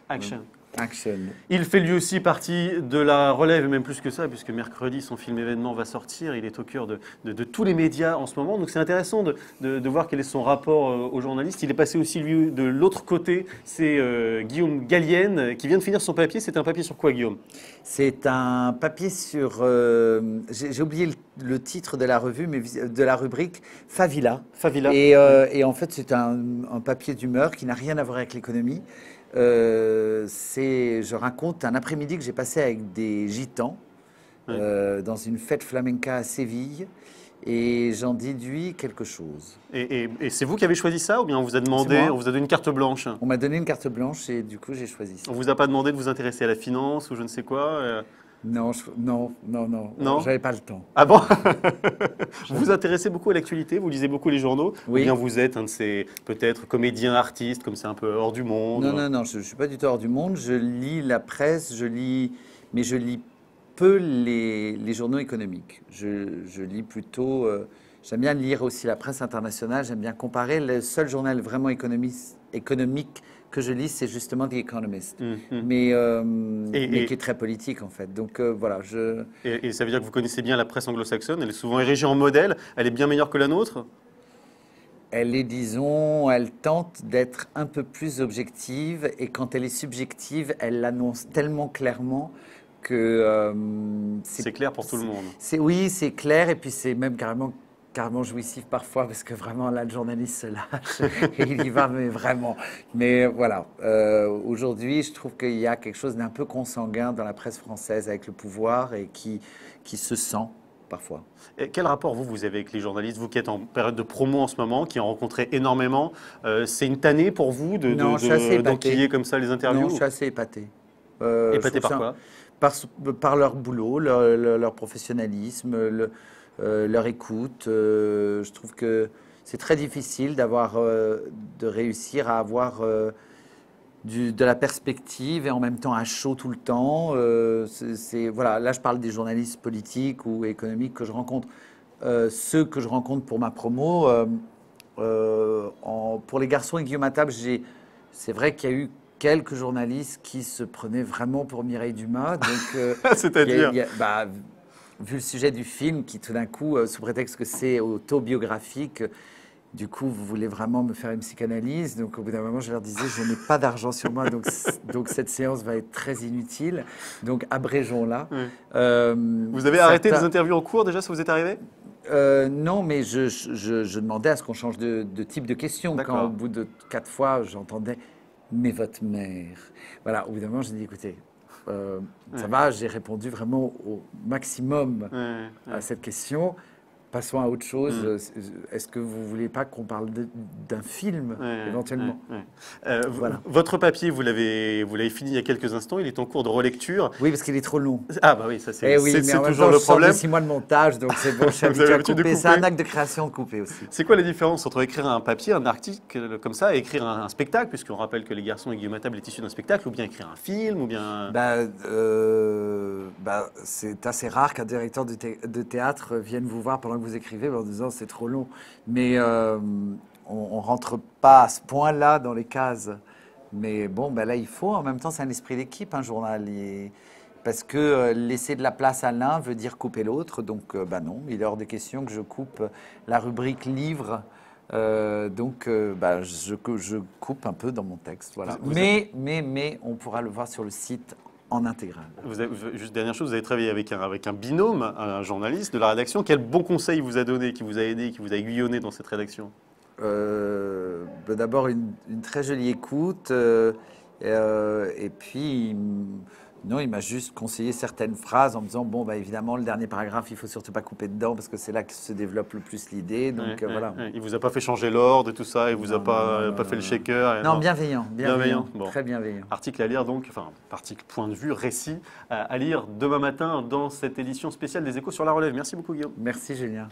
Action. Action. Il fait lui aussi partie de la relève, et même plus que ça, puisque mercredi, son film événement va sortir. Il est au cœur de tous les médias en ce moment. Donc c'est intéressant de voir quel est son rapport aux journalistes. Il est passé aussi, lui, de l'autre côté. C'est Guillaume Gallienne qui vient de finir son papier. C'est un papier sur quoi, Guillaume? C'est un papier sur... j'ai oublié le titre de la revue, mais de la rubrique Favila. Favila. Et en fait, c'est un papier d'humeur qui n'a rien à voir avec l'économie. Je raconte un après-midi que j'ai passé avec des gitans dans une fête flamenca à Séville et j'en déduis quelque chose. Et c'est vous qui avez choisi ça ou bien on vous a demandé, on vous a donné une carte blanche? On m'a donné une carte blanche et du coup j'ai choisi ça. On vous a pas demandé de vous intéresser à la finance ou je ne sais quoi Non, non, j'avais pas le temps. Ah bon? Vous vous intéressez beaucoup à l'actualité, vous lisez beaucoup les journaux, oui. Ou bien vous êtes un de ces peut-être comédiens, artistes, comme c'est un peu hors du monde? Non, je ne suis pas du tout hors du monde. Je lis la presse, mais je lis peu les journaux économiques. Je lis plutôt... j'aime bien lire aussi la presse internationale, j'aime bien comparer. Le seul journal vraiment économique que je lis, c'est justement The Economist, mais qui est très politique en fait. Donc voilà, Et ça veut dire que vous connaissez bien la presse anglo-saxonne, elle est souvent érigée en modèle, elle est bien meilleure que la nôtre? Elle est, disons, elle tente d'être un peu plus objective, et quand elle est subjective, elle l'annonce tellement clairement que... c'est clair pour tout le monde. Oui, c'est clair, et puis c'est même carrément jouissif parfois, parce que vraiment là le journaliste se lâche et il y va, mais vraiment. Mais voilà, aujourd'hui je trouve qu'il y a quelque chose d'un peu consanguin dans la presse française avec le pouvoir et qui se sent parfois. Et quel rapport vous avez avec les journalistes, vous qui êtes en période de promo en ce moment, qui en rencontrez énormément? C'est une tannée pour vous d'enquiller comme ça les interviews? Non, je suis assez épaté. Épaté par quoi? Par leur boulot, leur professionnalisme, leur écoute. Je trouve que c'est très difficile de réussir à avoir de la perspective et en même temps à chaud tout le temps. Voilà, là, je parle des journalistes politiques ou économiques que je rencontre. Ceux que je rencontre pour ma promo, pour les garçons et Guillaume à table, c'est vrai qu'il y a eu quelques journalistes qui se prenaient vraiment pour Mireille Dumas. C'est-à-dire vu le sujet du film, qui tout d'un coup, sous prétexte que c'est autobiographique, du coup, vous voulez vraiment me faire une psychanalyse. Donc, au bout d'un moment, je leur disais, je n'ai pas d'argent sur moi, donc cette séance va être très inutile. Donc, abrégeons-la. Vous avez arrêté des interviews en cours déjà, ça vous est arrivé? Non, mais je demandais à ce qu'on change de type de question. Quand au bout de 4 fois, j'entendais « mais votre mère ». Voilà, au bout d'un moment, j'ai dit « écoutez, ça va, j'ai répondu vraiment au maximum à cette question. Passons à autre chose. Est-ce que vous ne voulez pas qu'on parle d'un film, éventuellement voilà. Votre papier, vous l'avez fini il y a quelques instants. Il est en cours de relecture. Oui, parce qu'il est trop long. Ah bah oui, ça c'est toujours le problème. 6 mois de montage, donc c'est bon, je suis habitué à couper. C'est un acte de création de couper aussi. C'est quoi la différence entre écrire un papier, un article comme ça, et écrire un spectacle, puisqu'on rappelle que Les Garçons et Guillaume à table est issu d'un spectacle, ou bien écrire un film, ou bien... c'est assez rare qu'un directeur de théâtre vienne vous voir pendant que vous écrivez en disant c'est trop long, mais on rentre pas à ce point-là dans les cases. Mais bon, là il faut, en même temps c'est un esprit d'équipe, un journal, parce que laisser de la place à l'un veut dire couper l'autre, donc non, il est hors de question que je coupe la rubrique livre, je coupe un peu dans mon texte, voilà. Mais on pourra le voir sur le site en intégral. Juste dernière chose, vous avez travaillé avec un binôme, un journaliste de la rédaction. Quel bon conseil vous a donné, qui vous a aidé, qui vous a aiguillonné dans cette rédaction? D'abord une très jolie écoute, et puis non, il m'a juste conseillé certaines phrases en me disant évidemment le dernier paragraphe il faut surtout pas couper dedans parce que c'est là que se développe le plus l'idée. Donc voilà. Il vous a pas fait changer l'ordre et tout ça, il vous a pas fait le shaker. Non, bienveillant. Bon. Très bienveillant. Article à lire donc, enfin article point de vue, récit à lire demain matin dans cette édition spéciale des Échos sur la relève. Merci beaucoup Guillaume. Merci Julien.